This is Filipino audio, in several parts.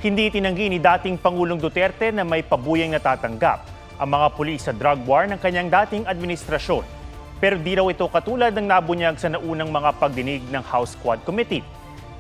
Hindi tinanggi ni dating Pangulong Duterte na may pabuyang natatanggap ang mga pulis sa drug war ng kanyang dating administrasyon. Pero di raw ito katulad ng nabunyag sa naunang mga pagdinig ng House Quad Committee.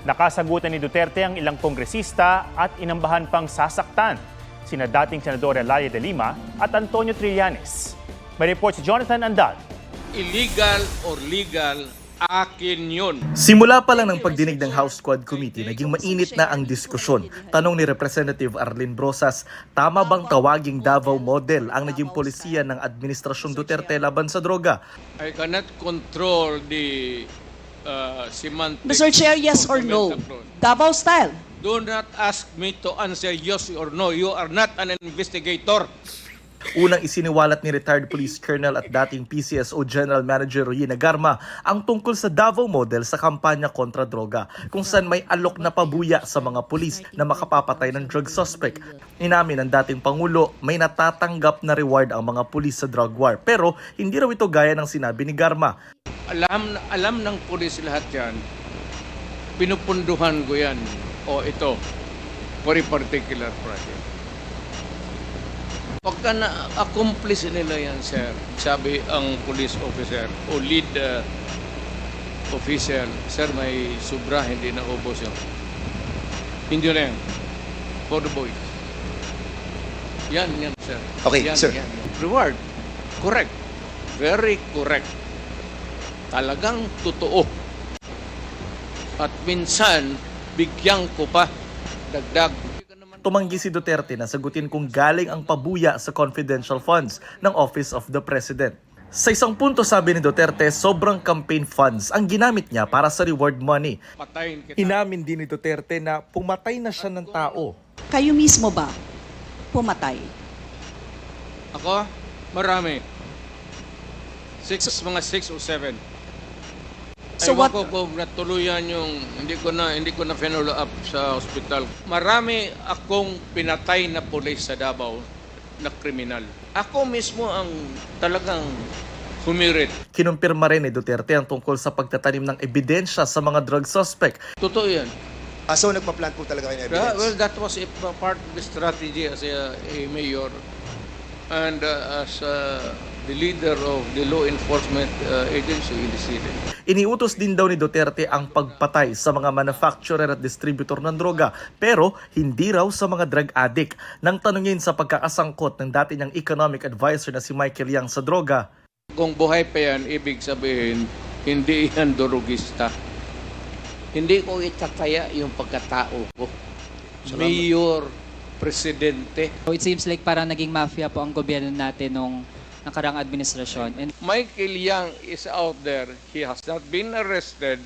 Nakasagutan ni Duterte ang ilang kongresista at inambahan pang sasaktan sina dating Senador Elia de Lima at Antonio Trillanes. May report si Jonathan Andal. Illegal or legal, akin yun. Simula pa lang ng pagdinig ng House Quad Committee, naging mainit na ang diskusyon. Tanong ni Representative Arlene Brosas, tama bang tawaging Davao model ang naging polisiya ng Administrasyong Duterte laban sa droga? I cannot control the semantics. Mr. Chair, yes or no? Davao style. Do not ask me to answer yes or no. You are not an investigator. Unang isiniwalat ni retired police colonel at dating PCSO General Manager Royina Garma ang tungkol sa Davao model sa kampanya kontra droga, kung saan may alok na pabuya sa mga pulis na makapapatay ng drug suspect. Inamin ng dating Pangulo, may natatanggap na reward ang mga pulis sa drug war, pero hindi raw ito gaya ng sinabi ni Garma. Alam ng pulis lahat yan. Pinupunduhan ko yan. O ito, for a particular project. Pagka na-accomplish nila yan, sir, sabi ang police officer o lead official, sir, may sobra, hindi na ubos yun. Hindi na yan. For the boys. Yan, sir. Okay, yan, sir. Yan. Reward. Correct. Very correct. Talagang totoo. At minsan, bigyan ko pa dagdag. Tumanggi si Duterte na sagutin kung galing ang pabuya sa confidential funds ng Office of the President. Sa isang punto sabi ni Duterte, sobrang campaign funds ang ginamit niya para sa reward money. Patayin kita. Inamin din ni Duterte na pumatay na siya ng tao. Kayo mismo ba pumatay? Ako, marami. Mga 6 o 7. So Ewan what- ko kung natuluyan yung hindi ko na follow up sa hospital. Marami akong pinatay na pulis sa Davao na kriminal. Ako mismo ang talagang humirit. Kinumpirma rin ni Duterte ang tungkol sa pagtatanim ng ebidensya sa mga drug suspect. Totoo yan. So nagpa-plan po talaga kayo ng evidence? Well, that was a part of the strategy as a mayor and as the leader of the law enforcement agency in the city. Iniutos din daw ni Duterte ang pagpatay sa mga manufacturer at distributor ng droga, pero hindi raw sa mga drug addict. Nang tanungin sa pagkakasangkot ng dati niyang economic advisor na si Michael Yang sa droga, Kung buhay pa yan, ibig sabihin, hindi yan durugista. Hindi ko itataya yung pagkatao ko. Mayor, presidente. So it seems like parang naging mafia po ang gobyerno natin nung nakarang administrasyon. And Michael Yang is out there. He has not been arrested.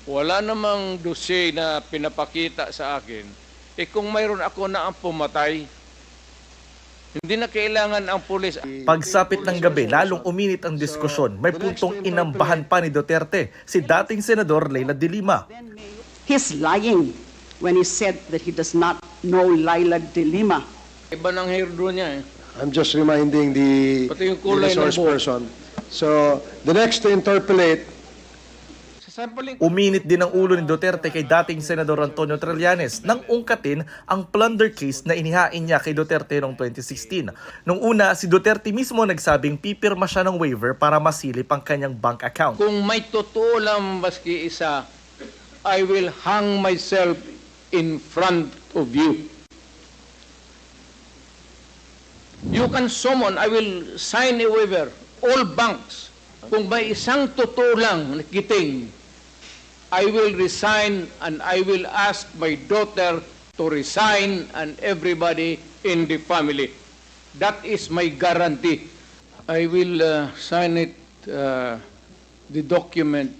Wala namang dossier na pinapakita sa akin. Kung mayroon ako na ang pumatay, hindi na kailangan ang pulis. pagsapit ng gabi, lalong uminit ang diskusyon. May puntong inambahan pa ni Duterte si dating Senador Leila de Lima. He's lying when he said that he does not know Laila de Lima. Iba ng hairdo niya eh. I'm just reminding the Pati yung kulay ng resource buhok. person. So, the next to interpolate, Sasampling Uminit din ang ulo ni Duterte kay dating Senador Antonio Trillanes nang ungkatin ang plunder case na inihain niya kay Duterte noong 2016. Nung una, si Duterte mismo nagsabing pipirma siya ng waiver para masilip ang kanyang bank account. kung may totoo lang maski isa, I will hang myself in front of you. You can summon, I will sign a waiver, all banks. Kung may isang totoo lang nakiting, I will resign and I will ask my daughter to resign and everybody in the family. That is my guarantee. I will sign it, the document,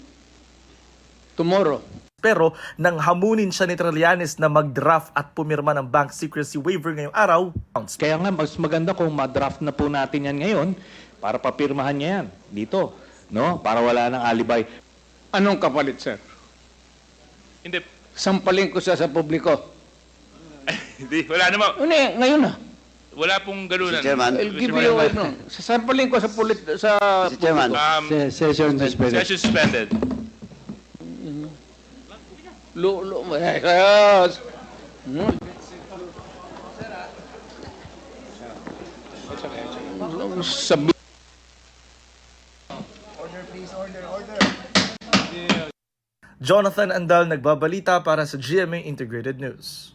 tomorrow. Pero nang hamunin siya ni Trillanes na mag-draft at pumirma ng bank secrecy waiver ngayong araw, Kaya nga, mas maganda kung ma-draft na po natin yan ngayon para papirmahan niya yan dito, no? Para wala nang alibay. Anong kapalit, sir? Hindi, Sampalin ko siya sa publiko. hindi, wala naman. Ngayon na. Wala pong ganunan. Mr. Chairman. I'll give you a no. Sasampalin ko sa Mr. Chairman. publiko. session suspended. Session suspended. sabi Jonathan Andal nagbabalita para sa GMA Integrated News.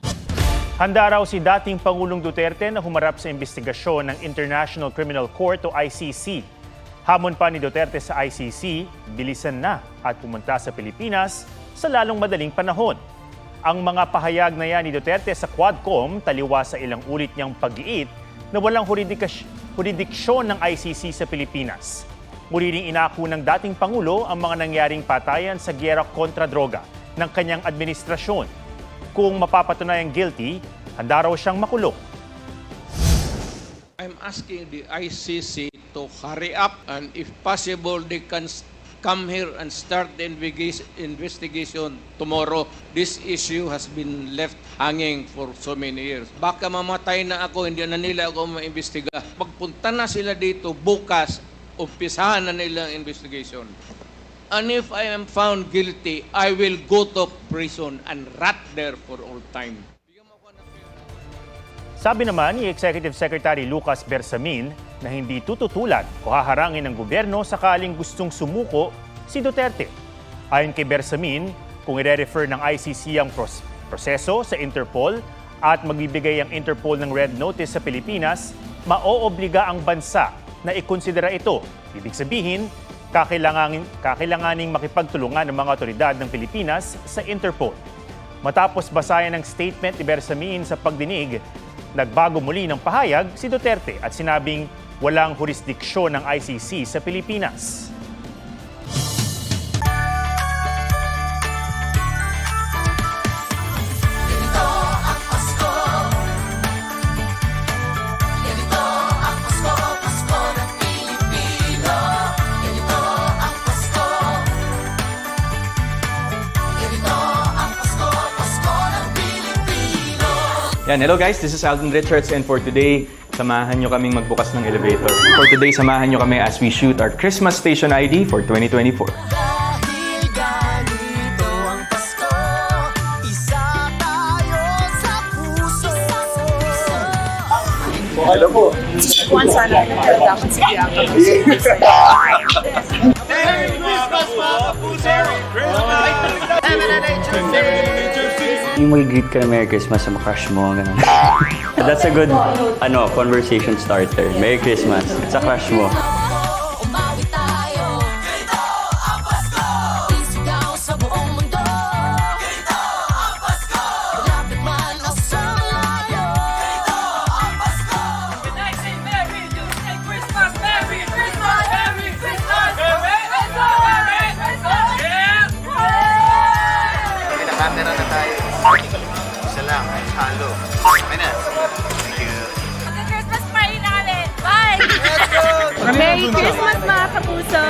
Handa raw si dating Pangulong Duterte na humarap sa investigasyon ng International Criminal Court o ICC. Hamon pa ni Duterte sa ICC, bilisan na at pumunta sa Pilipinas sa lalong madaling panahon. Ang mga pahayag na yan ni Duterte sa Quadcom taliwa sa ilang ulit niyang pag-iit na walang jurisdiksyon ng ICC sa Pilipinas. Muli ring inako ng dating Pangulo ang mga nangyaring patayan sa giyera kontra droga ng kanyang administrasyon. Kung mapapatunayang guilty, handa raw siyang makulong. I'm asking the ICC to hurry up and if possible they can come here and start the investigation tomorrow. This issue has been left hanging for so many years. Baka mamatay na ako, hindi na nila ako maimbestiga. Pagpunta na sila dito bukas, umpisahan na nila ang investigation. And if I am found guilty, I will go to prison and rot there for all time. Sabi naman ni Executive Secretary Lucas Bersamin na hindi tututulan o haharangin ng gobyerno sakaling gustong sumuko si Duterte. Ayon kay Bersamin, kung i-refer ng ICC ang proseso sa Interpol at magbibigay ang Interpol ng red notice sa Pilipinas, maoobliga ang bansa na ikonsidera ito. Ibig sabihin, kakailanganing makipagtulungan ng mga otoridad ng Pilipinas sa Interpol. Matapos basayan ng statement ni Bersamin sa pagdinig, nagbago muli ng pahayag si Duterte at sinabing walang jurisdiksyon ng ICC sa Pilipinas. Yan, hello guys, this is Alvin Richards and for today, samahan nyo kaming magbukas ng elevator. For today, samahan nyo kami as we shoot our Christmas Station ID for 2024. Hello po. Juan sana dapat si Bianca. Merry Christmas, mga kapuso! Yung mag-greet ka na Merry Christmas sa crush mo, ganun. That's a good conversation starter. Merry Christmas sa crush mo. Camera na tayo. Isa lang, halo. Okay na. Thank you. Mag-Christmas party namin. Bye! Merry Christmas mga kapuso!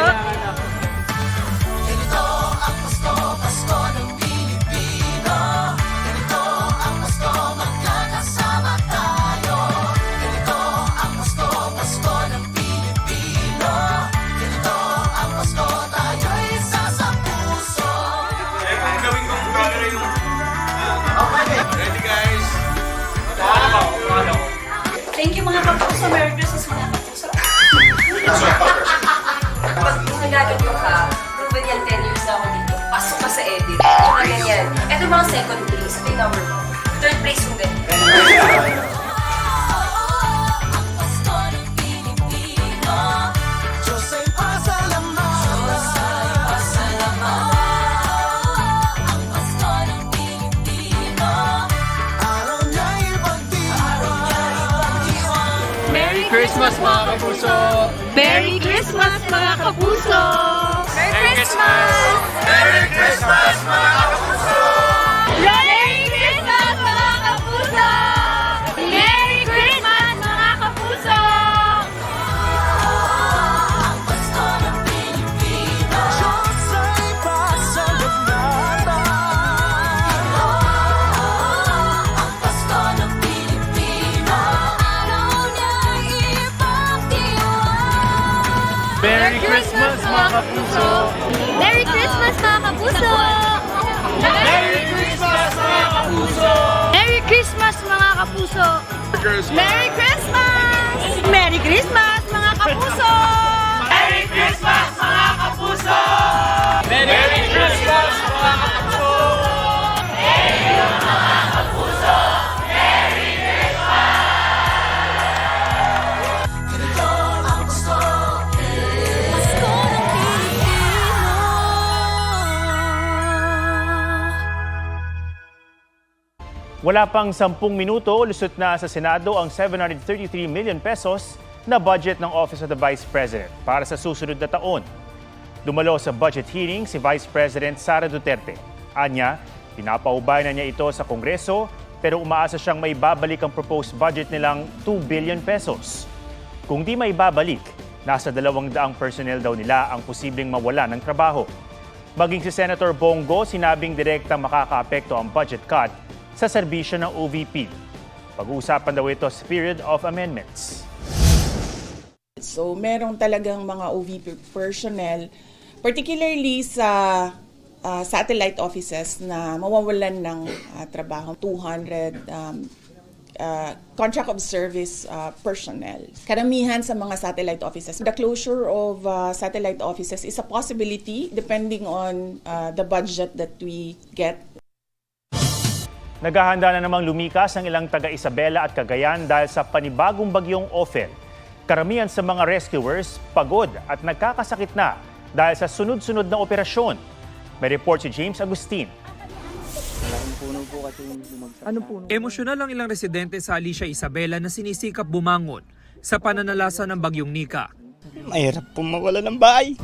Thank you mga kapuso. Merry Christmas mga kapuso. Pag nagaganto ka, proven yan 10 years na ako dito. Pasok ka sa edit. Yung mga ganyan. Ito mga second place. Ito yung number 1. Third place yung ganyan. Christmas, mga kapuso! Merry Christmas mga kapuso! Merry Christmas! Merry Christmas, mga kapuso! Merry Christmas mga kapuso! Merry Christmas mga kapuso! Ang Pasko ng Pilipino. Diyos ay pasalamatan. Ang Pasko ng Pilipino. Araw niya'y ipagdiwang. Merry Christmas, mga kapuso! Merry Christmas mga kapuso! Merry Christmas, mga kapuso! Merry Christmas mga kapuso! Merry Christmas! Merry Christmas mga kapuso! kapuso! Merry Christmas, mga kapuso! Merry Christmas, mga kapuso! Wala pang 10 minuto, lusot na sa Senado ang 733 million pesos na budget ng Office of the Vice President para sa susunod na taon. Dumalo sa budget hearing si Vice President Sara Duterte. Anya, pinapaubay na niya ito sa Kongreso pero umaasa siyang may babalik ang proposed budget nilang 2 billion pesos. Kung di may babalik, nasa 200 personnel daw nila ang posibleng mawala ng trabaho. Maging si Senator Bongo, sinabing direktang makakaapekto ang budget cut sa serbisyo ng OVP. Pag-uusapan daw ito sa period of amendments. So merong talagang mga OVP personnel, particularly sa satellite offices na mawawalan ng trabaho, 200 contract of service personnel. Karamihan sa mga satellite offices. The closure of satellite offices is a possibility depending on the budget that we get. Naghahanda na namang lumikas ang ilang taga-Isabela at Cagayan dahil sa panibagong bagyong Ophel. Karamihan sa mga rescuers pagod at nagkakasakit na dahil sa sunod-sunod na operasyon. May report si James Agustin. Emosyonal ang ilang residente sa Alicia, Isabela na sinisikap bumangon sa pananalasa ng bagyong Nika. Mahirap po mawala ng bahay.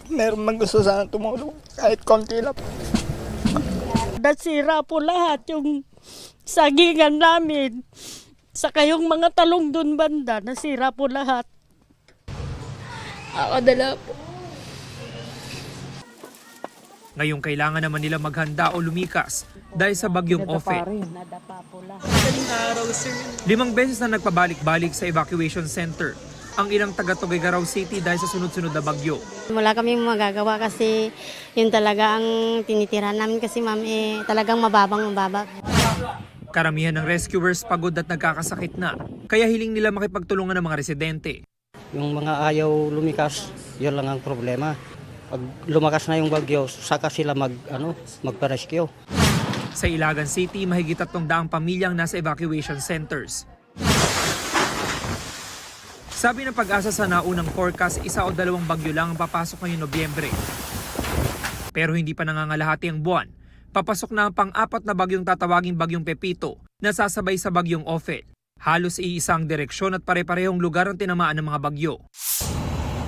Meron man gusto sana tumulong kahit konti lang. Nasira po lahat yung sagingan namin. Saka yung mga talong dun banda, nasira po lahat. Ako dala po. Ngayon kailangan naman nila maghanda o lumikas dahil sa bagyong Ophel. 5 beses na nagpabalik-balik sa evacuation center ang ilang taga Tuguegarao City dahil sa sunod-sunod na bagyo. Wala kaming magagawa kasi yun talaga ang tinitirahan namin kasi ma'am talagang mababa. Karamihan ng rescuers pagod at nagkakasakit na, kaya hiling nila makipagtulungan ng mga residente. Yung mga ayaw lumikas, yun lang ang problema. Pag lumakas na yung bagyo, saka sila magpa-rescue. Sa Ilagan City, mahigit 300 pamilyang nasa evacuation centers. Sabi ng Pag-asa sa naunang forecast, 1 o 2 bagyo lang ang papasok ngayong Nobyembre. Pero hindi pa nangangalahati ang buwan. Papasok na ang pang-4 na bagyong tatawaging Bagyong Pepito na sasabay sa Bagyong Ophel. Halos iisang direksyon at pare-parehong lugar ang tinamaan ng mga bagyo.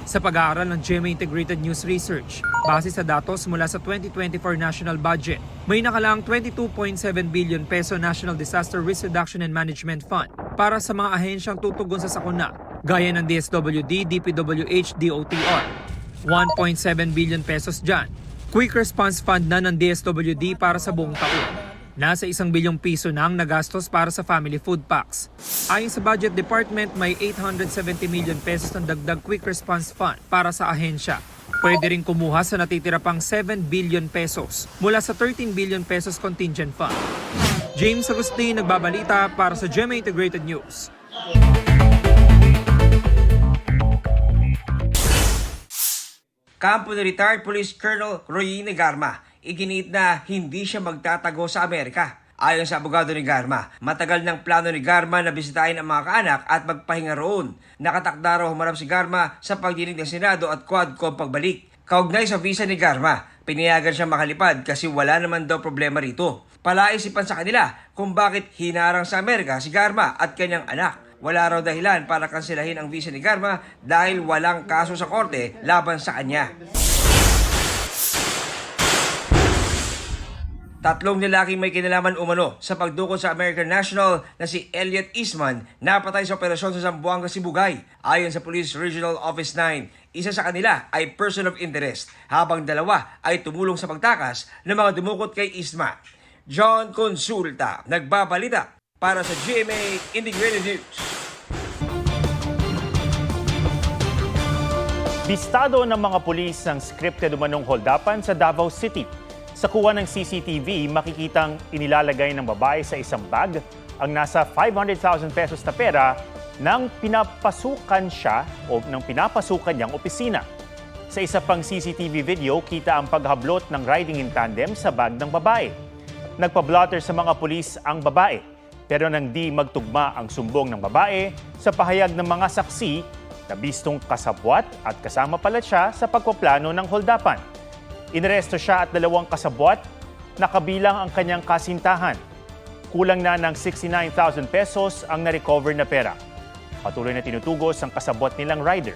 Sa pag-aaral ng GMA Integrated News Research, base sa datos mula sa 2024 National Budget, may nakalaang 22.7 billion peso National Disaster Risk Reduction and Management Fund para sa mga ahensyang tutugon sa sakuna, gaya ng DSWD, DPWH, DOTR. 1.7 billion pesos dyan. Quick Response Fund na ng DSWD para sa buong taon. Nasa 1 bilyong piso na ang nagastos para sa family food packs. Ayon sa Budget Department, may 870 million pesos ng dagdag Quick Response Fund para sa ahensya. Pwede rin kumuha sa natitira pang 7 billion pesos mula sa 13 billion pesos Contingent Fund. James Agustin, nagbabalita para sa GMA Integrated News. Kampo ni retired Police Colonel Roy Negarma, iginiit na hindi siya magtatago sa Amerika. Ayon sa abogado ni Garma, matagal ng plano ni Garma na bisitahin ang mga kaanak at magpahinga roon. Nakatakda raw humarap si Garma sa pagdinig ng Senado at Quadcom pagbalik. Kaugnay sa visa ni Garma, pinayagan siya makalipad kasi wala naman daw problema rito. Palaisipan sa kanila kung bakit hinarang sa Amerika si Garma at kanyang anak. Wala raw dahilan para kanselahin ang visa ni Garma dahil walang kaso sa korte laban sa kanya. 3 lalaking may kinalaman umano sa pagdukot sa American national na si Elliot Eastman napatay sa operasyon sa Zamboanga, Sibugay. Ayon sa Police Regional Office 9, isa sa kanila ay person of interest habang 2 ay tumulong sa pagtakas ng mga dumukot kay Eastman. John Consulta, nagbabalita para sa GMA Integrated News. Bistado ng mga pulis ang scripted umanong holdapan sa Davao City. Sa kuha ng CCTV, makikitang inilalagay ng babae sa isang bag ang nasa 500,000 pesos na pera nang pinapasukan siya o nang pinapasukan niyang opisina. Sa isa pang CCTV video, kita ang paghablot ng riding in tandem sa bag ng babae. Nagpa-blotter sa mga pulis ang babae, pero nang di magtugma ang sumbong ng babae sa pahayag ng mga saksi, nabistong kasabwat at kasama pala siya sa pagpaplano ng holdapan. Inaresto siya at 2 kasabwat na kabilang ang kanyang kasintahan. Kulang na ng 69,000 pesos ang na-recover na pera. Patuloy na tinutugos ang kasabwat nilang rider.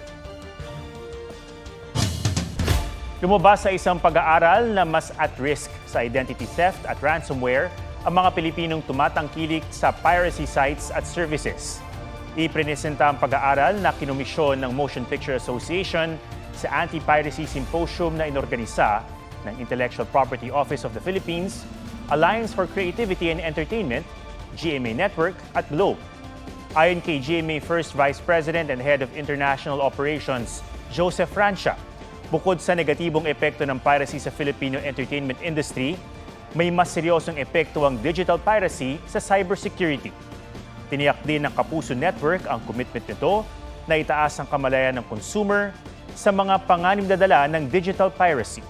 Lumabas sa isang pag-aaral na mas at risk sa identity theft at ransomware ang mga Pilipinong tumatangkilik sa piracy sites at services. Ipresenta ang pag-aaral na kinomisyon ng Motion Picture Association sa Anti-Piracy Symposium na inorganisa ng Intellectual Property Office of the Philippines, Alliance for Creativity and Entertainment, GMA Network at Globe. Ayon kay GMA First Vice President and Head of International Operations, Joseph Francia, bukod sa negatibong epekto ng piracy sa Filipino entertainment industry, may mas seryosong epekto ang digital piracy sa cybersecurity. Tiniyak din ng Kapuso Network ang commitment nito na itaas ang kamalayan ng consumer sa mga panganib na dala ng digital piracy.